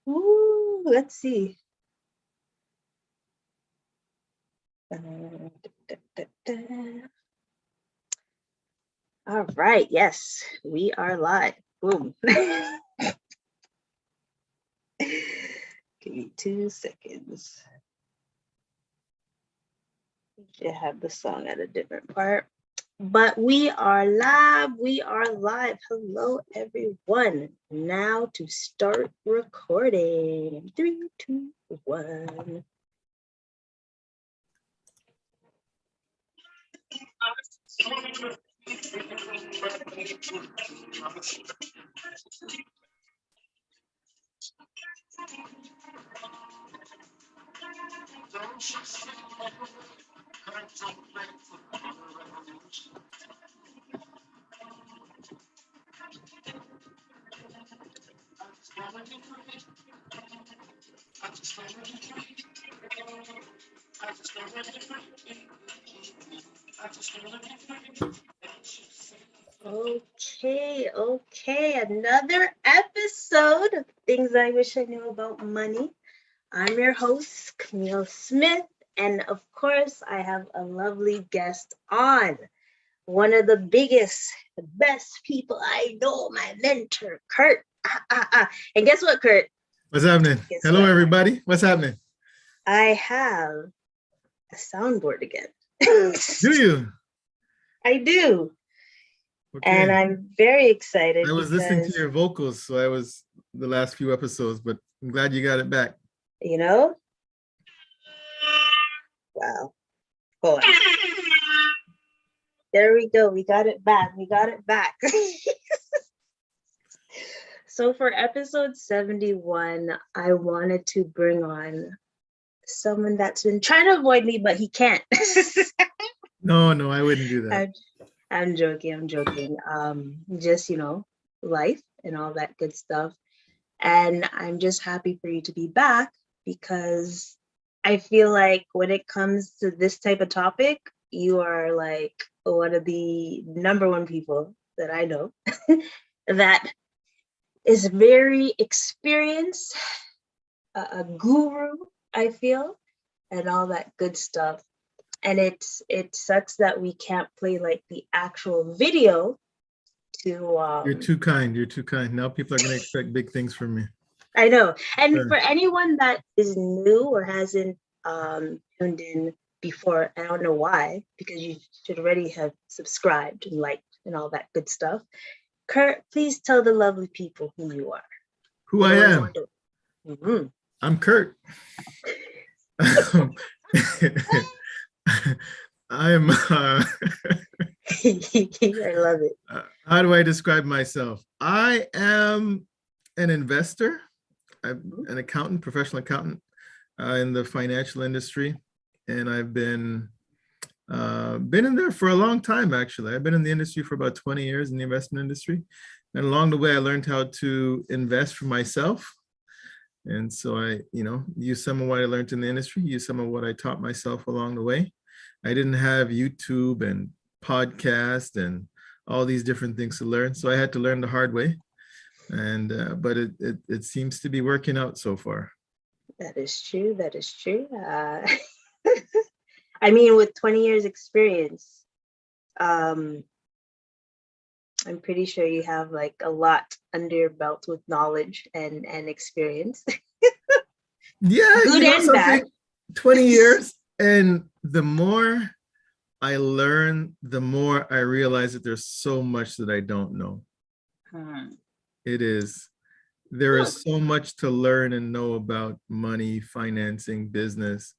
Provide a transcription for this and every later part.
Ooh, let's see. All right, yes, we are live. Boom. Give me 2 seconds. Should have the song at a different part. But we are live. We are live. Hello, everyone. Now to start recording. 3, 2, 1. Okay. Another episode of Things I Wish I Knew About Money. I'm your host, Camille Smith, and of course, I have a lovely guest on. One of the biggest, the best people I know, my mentor, Kurt. And guess what, Kurt? What's happening? Hello, everybody. What's happening? I have a soundboard again. Do you? I do. Okay. And I'm very excited. I was listening to your vocals, so I was the last few episodes, but I'm glad you got it back. You know? Wow. Hold on. There we go. We got it back. So for episode 71, I wanted to bring on someone that's been trying to avoid me, but he can't. No, I wouldn't do that. I'm joking. Just, life and all that good stuff. And I'm just happy for you to be back because I feel like when it comes to this type of topic, you are like one of the number one people that I know that is very experienced, a guru, I feel, and all that good stuff. And it sucks that we can't play like the actual video to You're too kind. Now people are going to expect big things from me. I know. And sure. For anyone that is new or hasn't tuned in before, I don't know why, because you should already have subscribed and liked and all that good stuff. Kurt, please tell the lovely people who you are. Who I am. Mm-hmm. I'm Kurt. I am. I love it. How do I describe myself? I am an investor. I'm an accountant, professional accountant in the financial industry, and I've been in there for a long time. Actually, I've been in the industry for about 20 years in the investment industry, and along the way, I learned how to invest for myself. And so I, use some of what I learned in the industry, use some of what I taught myself along the way. I didn't have YouTube and podcast and all these different things to learn, so I had to learn the hard way. And but it seems to be working out so far. That is true. I mean, with 20 years experience, I'm pretty sure you have like a lot under your belt with knowledge and experience. Yeah, good and bad. 20 years, and the more I learn, the more I realize that there's so much that I don't know. There is so much to learn and know about money, financing, business,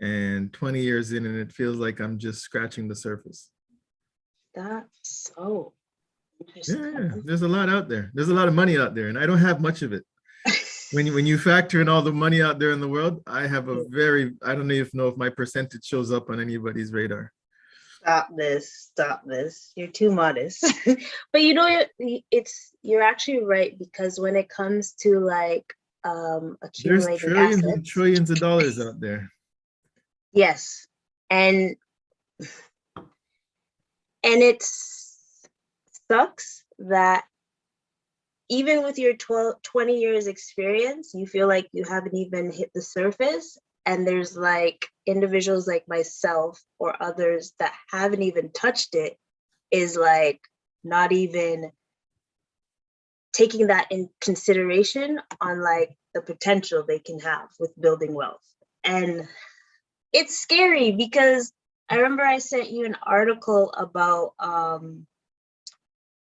and 20 years in, and it feels like I'm just scratching the surface. That's so interesting. Yeah, there's a lot out there. There's a lot of money out there, and I don't have much of it. When you factor in all the money out there in the world, I have I don't even know if my percentage shows up on anybody's radar. Stop this. You're too modest. But you're actually right, because when it comes to like accumulating there's trillions and trillions of dollars out there. Yes. And it sucks that even with your 20 years experience, you feel like you haven't even hit the surface. And there's like individuals like myself or others that haven't even touched it, is like not even taking that in consideration on like the potential they can have with building wealth. And it's scary because I remember I sent you an article about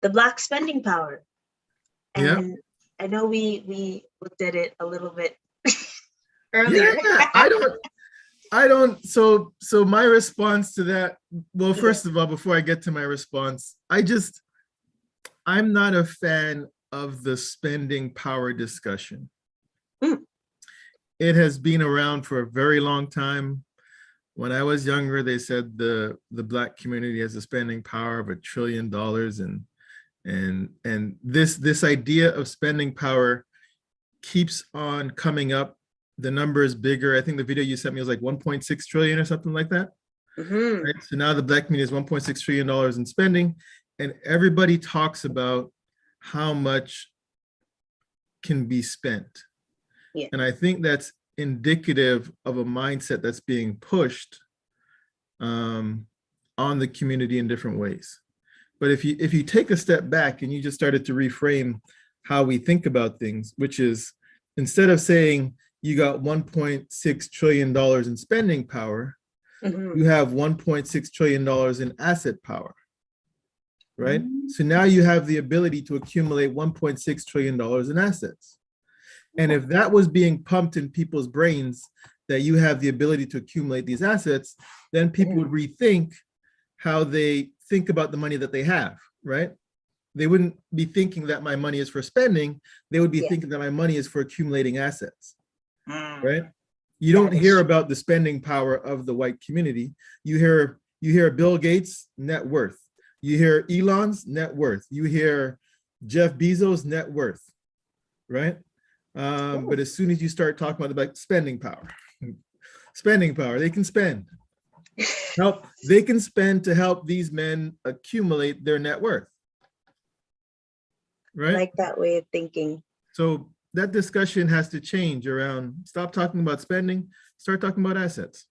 the Black spending power. Yeah. And I know we looked at it a little bit Yeah. earlier. So my response to that, well, Yeah. first of all, before I get to my response, I'm not a fan of the spending power discussion. Mm. It has been around for a very long time. When I was younger, they said the Black community has a spending power of $1 trillion, and this idea of spending power keeps on coming up. The number is bigger. I think the video you sent me was like 1.6 trillion or something like that. Mm-hmm. Right? So now the Black community is $1.6 trillion in spending, and everybody talks about how much can be spent. Yeah. And I think that's indicative of a mindset that's being pushed on the community in different ways. But if you take a step back and you just started to reframe how we think about things, which is instead of saying you got $1.6 trillion in spending power, Mm-hmm. you have $1.6 trillion in asset power, right? Mm-hmm. So now you have the ability to accumulate $1.6 trillion in assets. And if that was being pumped in people's brains, that you have the ability to accumulate these assets, then people would rethink how they think about the money that they have, right? They wouldn't be thinking that my money is for spending. They would be thinking that my money is for accumulating assets, right? You don't hear about the spending power of the white community. You hear Bill Gates' net worth. You hear Elon's net worth. You hear Jeff Bezos' net worth, right? But as soon as you start talking about spending power, they can spend. They can spend to help these men accumulate their net worth. Right? I like that way of thinking. So that discussion has to change around stop talking about spending, start talking about assets.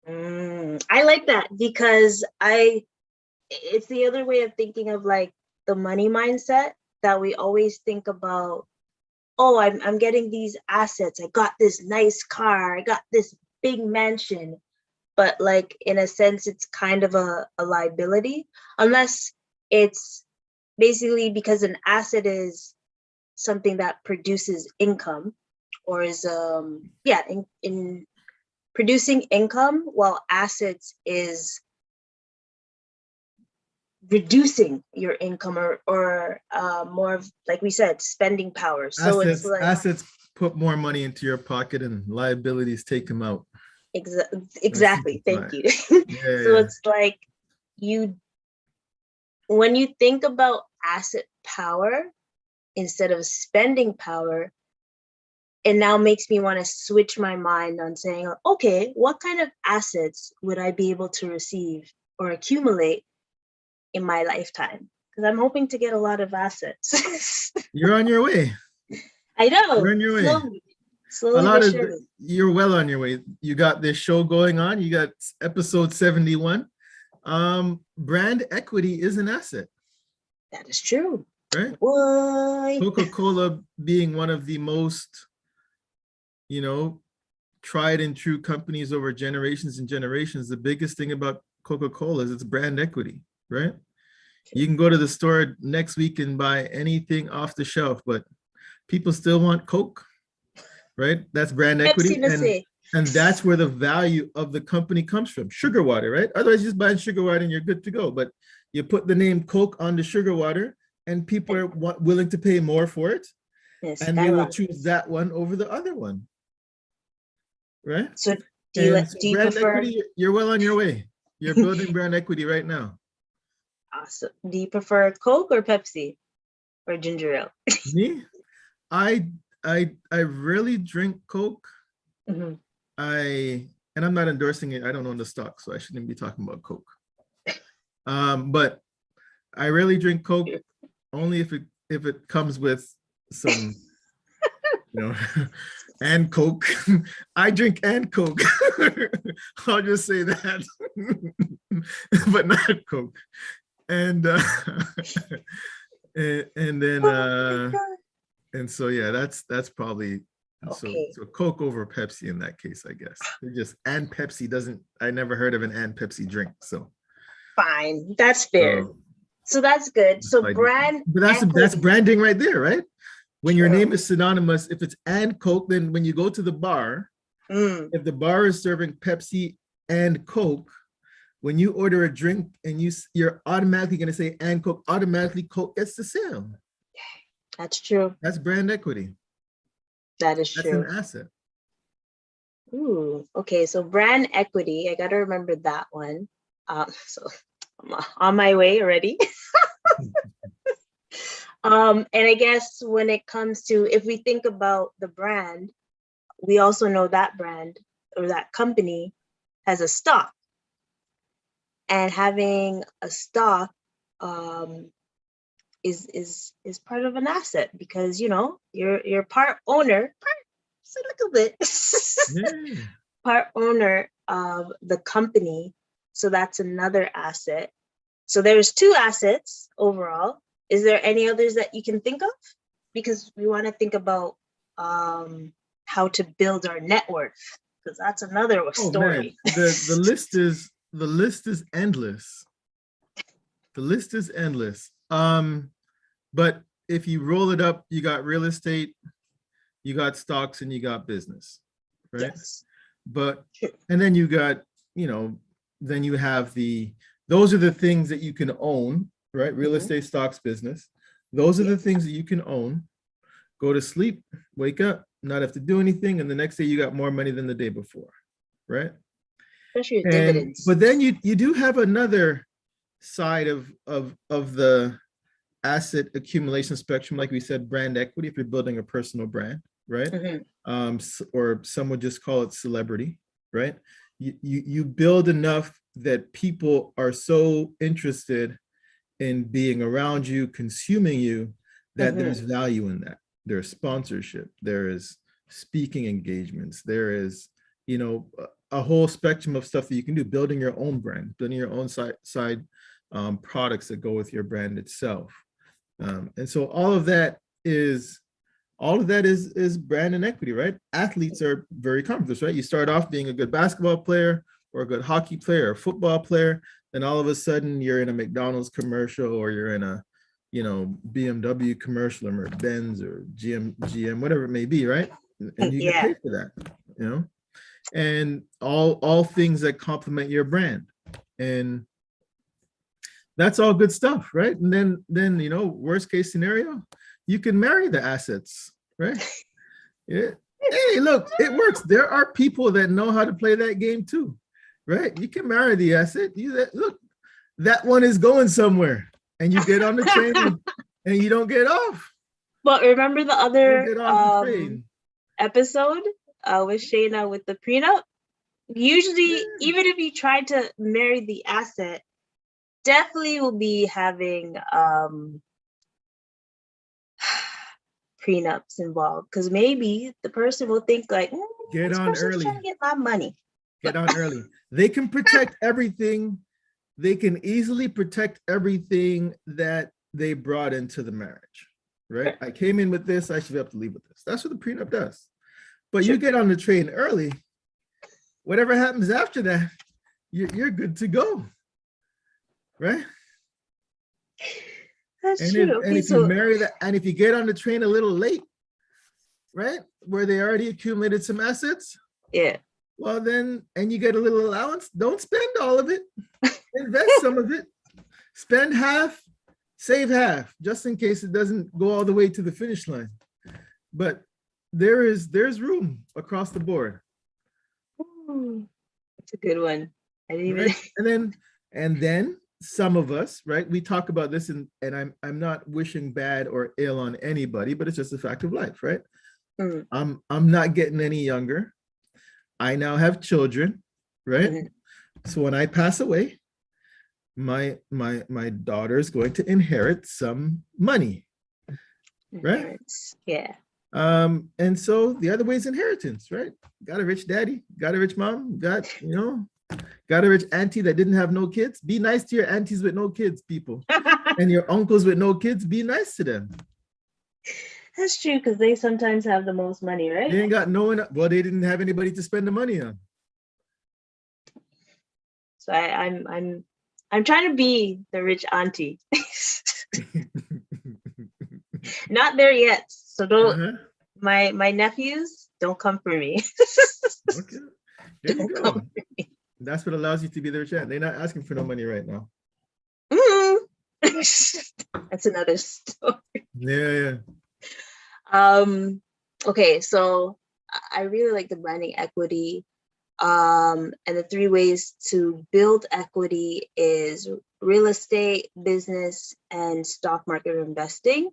I like that because it's the other way of thinking of like the money mindset that we always think about. Oh, I'm getting these assets. I got this nice car. I got this big mansion. But like, in a sense, it's kind of a liability, unless it's basically because an asset is something that produces income or is, in producing income, while assets is reducing your income or more of, like we said, spending power. So it's like assets put more money into your pocket and liabilities take them out. Exactly. Thank you. Yeah, So it's like when you think about asset power instead of spending power, it now makes me want to switch my mind on saying, okay, what kind of assets would I be able to receive or accumulate in my lifetime? Because I'm hoping to get a lot of assets. You're on your way. I know. You're on your way. Slowly but surely. You're well on your way. You got this show going on. You got episode 71. Brand equity is an asset. That is true. Right? Why? Coca-Cola being one of the most, tried and true companies over generations and generations. The biggest thing about Coca-Cola is its brand equity, right? You can go to the store next week and buy anything off the shelf, but people still want Coke, right? That's brand equity. And that's where the value of the company comes from. Sugar water, right? Otherwise, you just buy sugar water and you're good to go. But you put the name Coke on the sugar water and people are willing to pay more for it. Yes, and they will choose that one over the other one. Right? So do you prefer equity? You're well on your way. You're building brand equity right now. Awesome. Do you prefer Coke or Pepsi or ginger ale? Me? I rarely drink Coke. Mm-hmm. And I'm not endorsing it. I don't own the stock, so I shouldn't be talking about Coke. But I rarely drink Coke only if if it comes with some, and Coke. I drink and Coke. I'll just say that, but not Coke. And and then and so yeah, that's probably Okay. so Coke over Pepsi in that case, I guess. They're just and Pepsi doesn't. I never heard of an and Pepsi drink, so Fine. That's fair. So that's good. So but brand that's equity. branding right there, right? When your name True. is synonymous, if it's and Coke, then when you go to the bar, if the bar is serving Pepsi and Coke, when you order a drink and you're automatically going to say and Coke, automatically Coke gets the sale. That's true. That's brand equity. That is That's true. an asset. Ooh, okay. So brand equity, I got to remember that one. So I'm on my way already. And I guess when it comes to, if we think about the brand, we also know that brand or that company has a stock. And having a stock is part of an asset because you're part owner, just a little bit, part owner of the company. So that's another asset. So there's two assets overall. Is there any others that you can think of? Because we want to think about how to build our net worth, because that's another story. Man. The list is endless. The list is endless. But if you roll it up, you got real estate, you got stocks, and you got business, right? Yes. But and then you got, then you have those are the things that you can own, right? Real estate, stocks, business. Those are the things that you can own. Go to sleep, wake up, not have to do anything, and the next day you got more money than the day before, right? Especially with dividends. But then you do have another side of the asset accumulation spectrum, like we said, brand equity. If you're building a personal brand, right? Or some would just call it celebrity, right? You build enough that people are so interested in being around you, consuming you, that there's value in that. There's sponsorship, there is speaking engagements, there is, a whole spectrum of stuff that you can do, building your own brand, building your own side products that go with your brand itself. And so all of that is brand and equity, right? Athletes are very common with this, right? You start off being a good basketball player or a good hockey player or football player, then all of a sudden you're in a McDonald's commercial, or you're in a BMW commercial, or Benz or GM, whatever it may be, right? And you get paid for that, and all things that complement your brand. And that's all good stuff, right? And then worst case scenario, you can marry the assets, right? Yeah. Hey, look, it works. There are people that know how to play that game too, right? You can marry the asset. Look, that one is going somewhere, and you get on the train and you don't get off. But remember the other episode with Shayna with the prenup? Usually, even if you try to marry the asset, definitely will be having prenups involved, because maybe the person will think like, get on early, trying to get my money. Get on early. They can protect everything. They can easily protect everything that they brought into the marriage, right? I came in with this, I should be able to leave with this. That's what the prenup does. But you get on the train early, whatever happens after that, you're good to go, right? That's true. And if you marry that, and if you get on the train a little late, right, where they already accumulated some assets, well then, and you get a little allowance, don't spend all of it. Invest some of it. Spend half, save half, just in case it doesn't go all the way to the finish line. But there's room across the board. Ooh, that's a good one. I didn't even... And then some of us, right? We talk about this, and I'm not wishing bad or ill on anybody, but it's just a fact of life, right? I'm not getting any younger. I now have children, right? So when I pass away, my daughter is going to inherit some money. right? Inheritance. Yeah. And so the other way is inheritance, right? Got a rich daddy, got a rich mom, got a rich auntie that didn't have no kids. Be nice to your aunties with no kids, people. And your uncles with no kids, be nice to them. That's true, because they sometimes have the most money, right? They ain't got no one. Well, they didn't have anybody to spend the money on. So I'm trying to be the rich auntie. Not there yet. So don't my nephews don't come for me. Okay. There you Don't go. come for me. That's what allows you to be the rich aunt. They're not asking for no money right now. That's another story. Yeah. Okay, so I really like the branding equity. And the 3 ways to build equity is real estate, business, and stock market investing.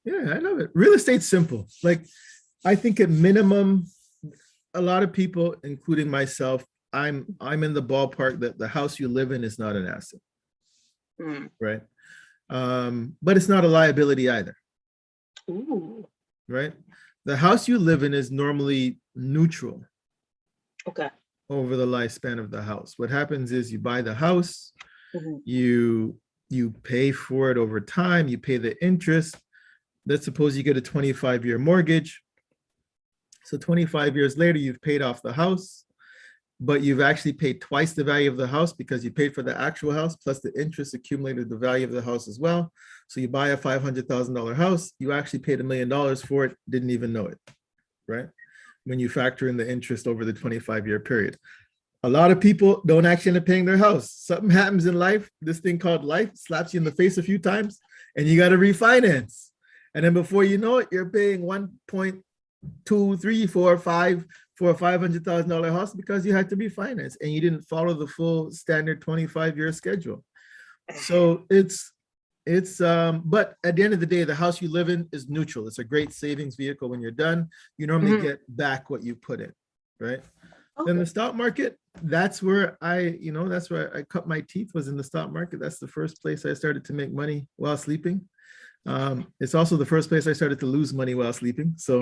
Yeah, I love it. Real estate's simple. Like, I think at minimum, a lot of people, including myself, I'm in the ballpark that the house you live in is not an asset, right? But it's not a liability either. Ooh. Right? The house you live in is normally neutral. Okay. Over the lifespan of the house. What happens is you buy the house, you pay for it over time, you pay the interest. Let's suppose you get a 25-year mortgage. So 25 years later, you've paid off the house, but you've actually paid twice the value of the house because you paid for the actual house plus the interest accumulated the value of the house as well. So you buy a $500,000 house, you actually paid $1 million for it, didn't even know it, right? When you factor in the interest over the 25-year period. A lot of people don't actually end up paying their house. Something happens in life, this thing called life slaps you in the face a few times and you got to refinance. And then before you know it, you're paying 1.2, 3, 4, 5 for a $500,000 house because you had to refinance and you didn't follow the full standard 25-year schedule. So but at the end of the day, the house you live in is neutral. It's a great savings vehicle. When you're done, you normally get back what you put in, right? Okay. Then the stock market, that's where I cut my teeth, was in the stock market. That's the first place I started to make money while sleeping. It's also the first place I started to lose money while sleeping. So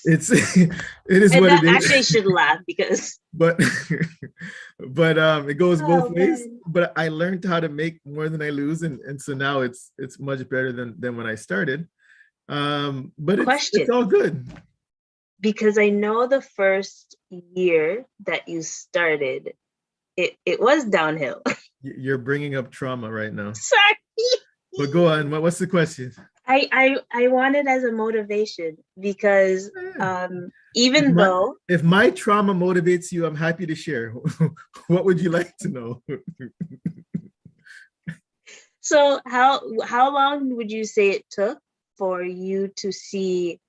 it is and what that it is. Actually should laugh because but it goes both ways. Man. But I learned how to make more than I lose, and so now it's much better than when I started. But it's all good. Because I know the first year that you started, it was downhill. You're bringing up trauma right now. Sorry. But go on. What's the question? I want it as a motivation because even though if my trauma motivates you, I'm happy to share. What would you like to know? So how long would you say it took for you to see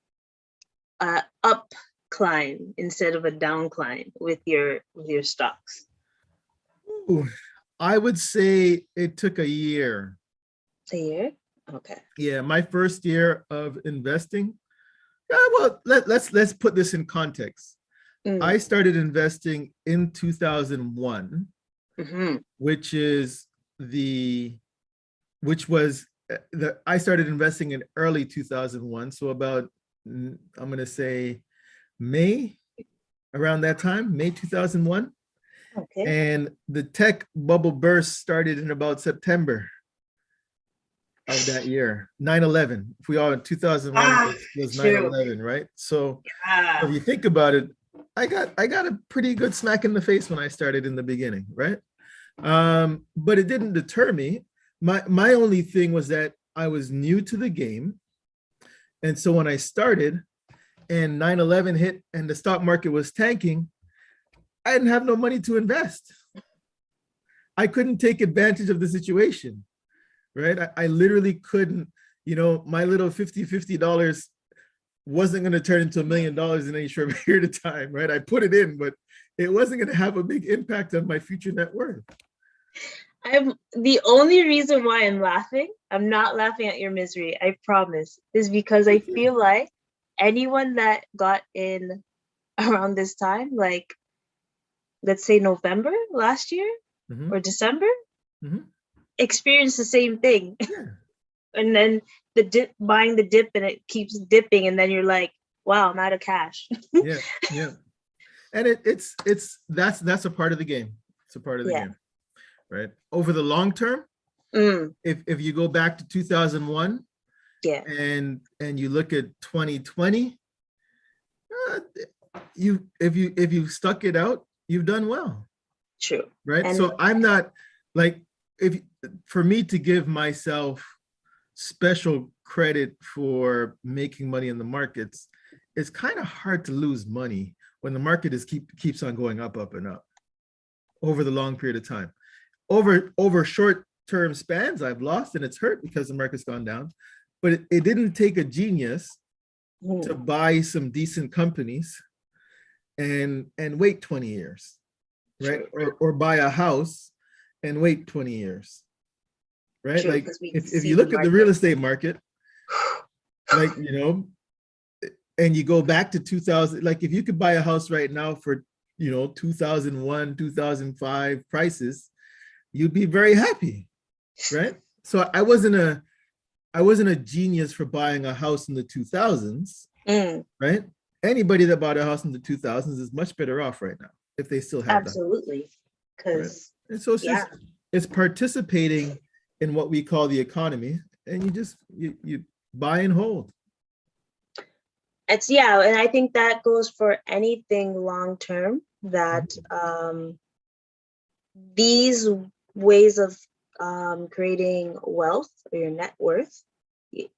up climb instead of a down climb with your stocks? Ooh, I would say it took a year. A year? Okay. Yeah, my first year of investing. Well, let's put this in context. I started investing in 2001, which was I started investing in early 2001. So about, I'm going to say May, around that time, May 2001. Okay. And the tech bubble burst started in about September of that year. 9/11. If we all in 2001 was 9/11, right? So if you think about it, I got a pretty good smack in the face when I started in the beginning, right? But it didn't deter me. My only thing was that I was new to the game. And so when I started and 9/11 hit and the stock market was tanking, I didn't have no money to invest. I couldn't take advantage of the situation, right? I literally couldn't, my little $50 wasn't going to turn into $1 million in any short period of time, right? I put it in, but it wasn't going to have a big impact on my future net worth. The only reason why I'm laughing, I'm not laughing at your misery, I promise, is because I feel like anyone that got in around this time, like let's say November last year or December, experienced the same thing. Yeah. and then the dip, buying the dip, and it keeps dipping, and then you're like, wow, I'm out of cash. Yeah, yeah. And that's a part of the game. It's a part of the Yeah. game, right? Over the long term, Mm, if you go back to 2001 yeah. and you look at 2020, uh, if you stuck it out, you've done well, True. right? And So I'm not like, if for me to give myself special credit for making money in the markets, it's kind of hard to lose money when the market keeps on going up, up and up over the long period of time. Over short term spans, I've lost and it's hurt because the market's gone down. But it didn't take a genius to buy some decent companies and wait 20 years, right? true, Or buy a house and wait 20 years, right? true, Like because we if see you the look at the real market. estate market, like, and you go back to 2000, like if you could buy a house right now for, 2001, 2005 prices, you'd be very happy, right? So I wasn't a genius for buying a house in the 2000s, Mm, right? Anybody that bought a house in the 2000s is much better off right now if they still have that, absolutely. right? Because, And so yeah, it's participating in what we call the economy, and you buy and hold. yeah. And I think that goes for anything long term, that these ways of creating wealth or your net worth, you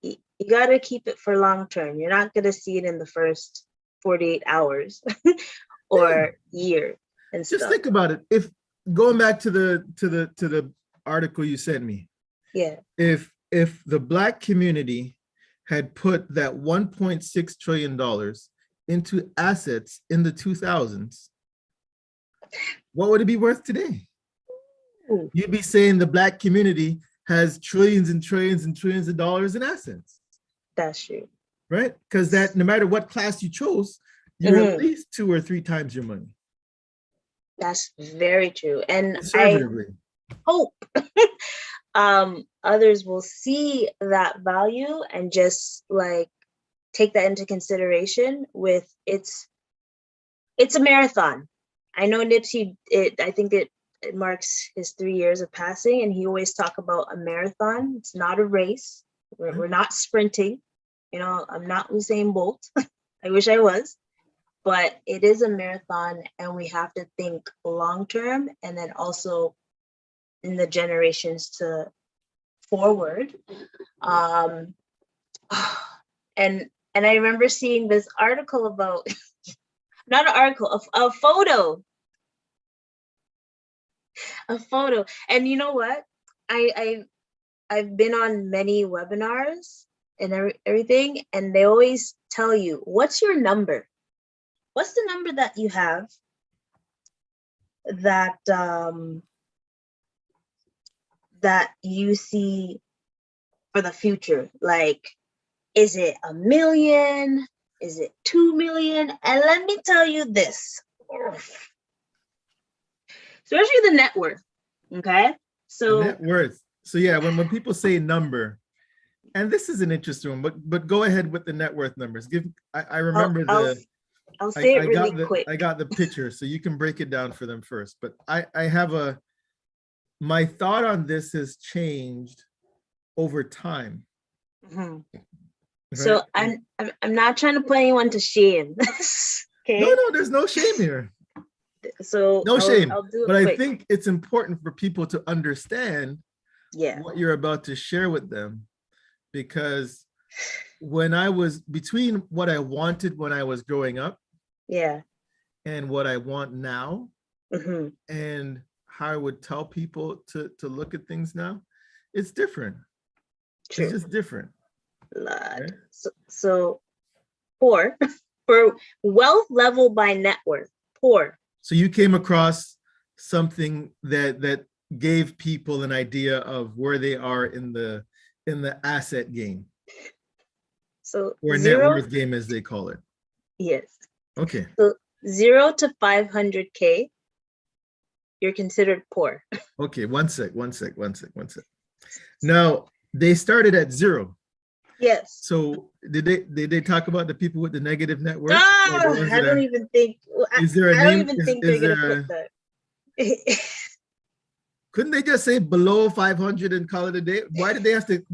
got to keep it for long term. You're not going to see it in the first 48 hours Yeah. or year and Just stuff. think about it. If going back to the article you sent me, Yeah. if the Black community had put that $1.6 trillion into assets in the 2000s, what would it be worth today? Ooh, You'd be saying the Black community has trillions and trillions and trillions of dollars in assets, that's true. right? Because that no matter what class you chose, you're at least 2 or 3 times your money. That's very true. And I Conservatively. hope others will see that value and just like take that into consideration. With it's a marathon. I know Nipsey, I think it marks his 3 years of passing, and he always talk about a marathon. It's not a race. We're not sprinting. I'm not Usain Bolt. I wish I was, but it is a marathon, and we have to think long term, and then also in the generations to forward. Um, and I remember seeing this article about not an article, a photo, and you know what? I've been on many webinars and everything, and they always tell you, what's your number? What's the number that you have that that you see for the future? Like, is it 1 million? Is it 2 million? And let me tell you this, especially the net worth. Okay. The So, net worth. So yeah, when people say number, and this is an interesting one, but go ahead with the net worth numbers. I remember I'll say it really quick. I got the picture, so you can break it down for them first. But I have my thought on this has changed over time. Mm-hmm. Right? So I'm not trying to put anyone to shame. Okay. No, there's no shame here. So No shame. I'll do it but quick. I think it's important for people to understand what you're about to share with them, because when I was between what I wanted when I was growing up, and what I want now, and how I would tell people to look at things now, it's different. True. It's just different. Right? So poor for wealth level by net worth, poor. So you came across something that gave people an idea of where they are in the asset game. So or net worth game, as they call it. Yes. Okay. So 0 to 500K, you're considered poor. Okay, one sec. Now, they started at zero. Yes. So did they talk about the people with the negative net worth? Like the Oh, ones I that don't are, even think. is there a I don't name? even think Is they're there gonna put a, that. couldn't they just say below 500 and call it a day? Why did they have to,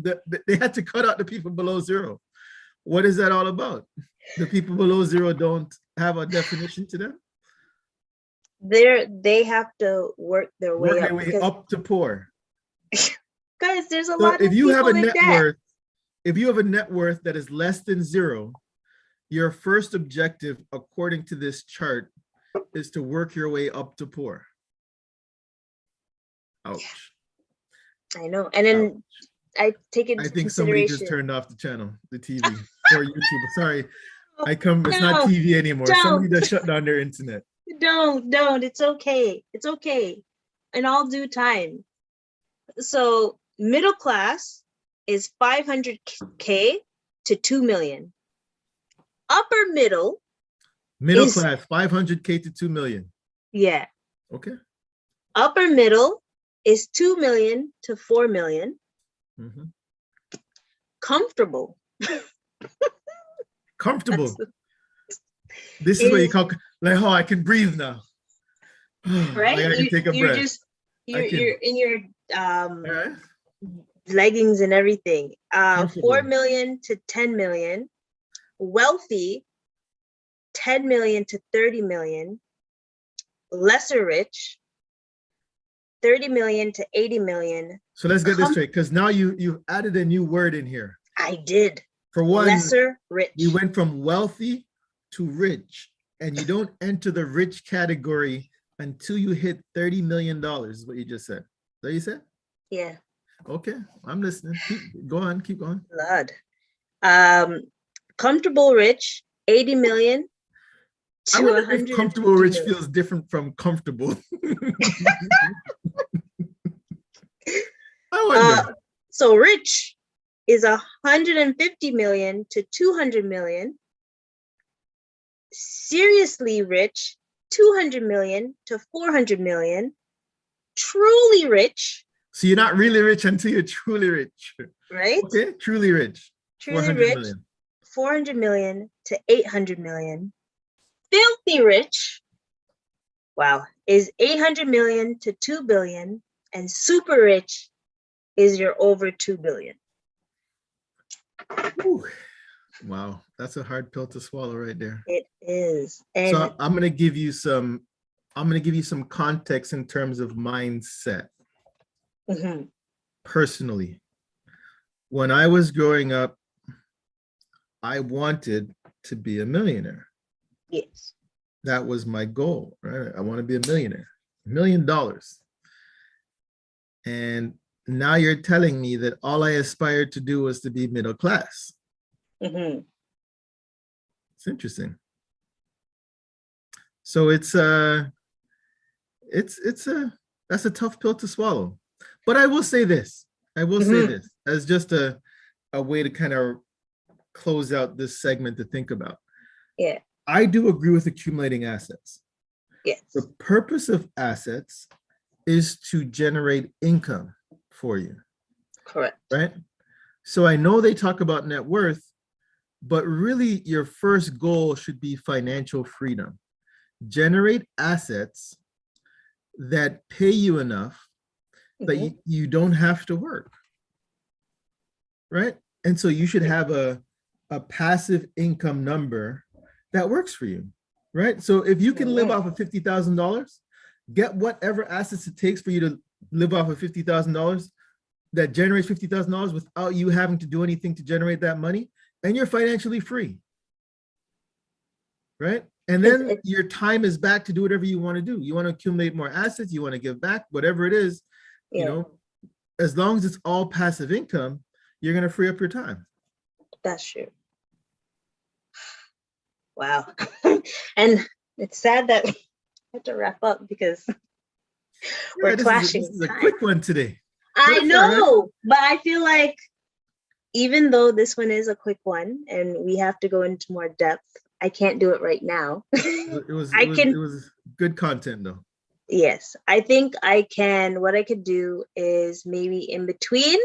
they had to cut out the people below zero? What is that all about? The people below zero don't have a definition to them? They have to work their way Work their up way because, up to poor. guys, there's a So lot if of you have people a like net that. worth, if you have a net worth that is less than zero, your first objective, according to this chart, is to work your way up to poor. Ouch. I know, and then I take I into think somebody just consideration. turned off the channel, the TV or YouTube. Sorry, it's not No, TV anymore. Somebody don't, just shut down their internet. don't. It's okay. It's okay. In all due time. So middle class is 500K to 2 million. Upper middle Middle is, class, 500K to 2 million. yeah. Okay. Upper middle is 2 million to 4 million. Mhm. Comfortable. Comfortable. That's- This is what you is, call, like, oh, I can breathe now. right? Like I can take a You're breath. just I can. you're in your All right. leggings and everything. 4 Comfortable. million to 10 million. Wealthy, 10 million to 30 million. Lesser rich, 30 million to 80 million. So let's get this straight, because now you've added a new word in here. I did. For one, Lesser rich. we went from wealthy to rich, and you don't enter the rich category until you hit $30 million, is what you just said. Is that what you said? Yeah. Okay, I'm listening. Go on, keep going. Blood. Comfortable rich, 80 million I to wonder if 150 comfortable rich million. feels different from comfortable. I wonder. So rich is 150 million to 200 million. Seriously rich, 200 million to 400 million. Truly rich, So you're not really rich until you're truly rich. right? Okay, truly rich. Truly 400 rich, million. 400 million to 800 million. Filthy rich, wow, is 800 million to 2 billion. And super rich is your over 2 billion. Whew. Wow, that's a hard pill to swallow right there. It is. And So I'm gonna give you some context in terms of mindset. mhm, Personally, when I was growing up, I wanted to be a millionaire. yes. That was my goal, right? I want to be a millionaire, $1 million. And now you're telling me that all I aspired to do was to be middle class. Mhm. It's interesting. So that's a tough pill to swallow. But I will say this. I will say this as just a way to kind of close out this segment to think about. Yeah. I do agree with accumulating assets. Yes. The purpose of assets is to generate income for you. Correct. Right? So I know they talk about net worth, but really your first goal should be financial freedom. Generate assets that pay you enough that you don't have to work. Right? And so you should have a passive income number that works for you. Right? So if you can live off of $50,000, get whatever assets it takes for you to live off of $50,000 that generates $50,000 without you having to do anything to generate that money, and you're financially free. Right? And then your time is back to do whatever you want to do. You want to accumulate more assets, you want to give back, whatever it is, you know, as long as it's all passive income, you're going to free up your time. That's true. Wow. And it's sad that we have to wrap up because we're clashing. This is a quick one today. I know, but I feel like even though this one is a quick one and we have to go into more depth, I can't do it right now. It was good content though. Yes, I think what I could do is maybe in between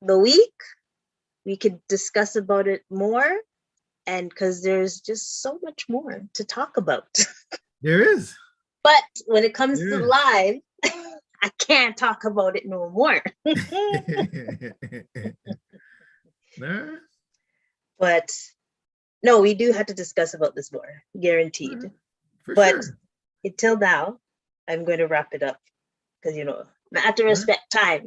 the week, we could discuss about it more. And because there's just so much more to talk about. There is. But when it comes to There is. live, I can't talk about it no more. Nah, But no, we do have to discuss about this more, guaranteed. for But sure. until now, I'm going to wrap it up because I have to respect time.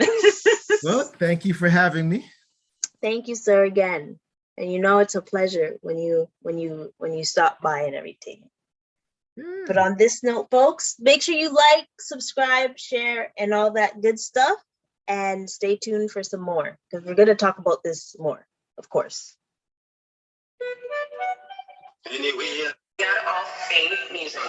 Well, thank you for having me. Thank you, sir, again. And it's a pleasure when you stop by and everything. Yeah. But on this note, folks, make sure you like, subscribe, share, and all that good stuff. And stay tuned for some more because we're going to talk about this more, of course. Anyway, got all faith music.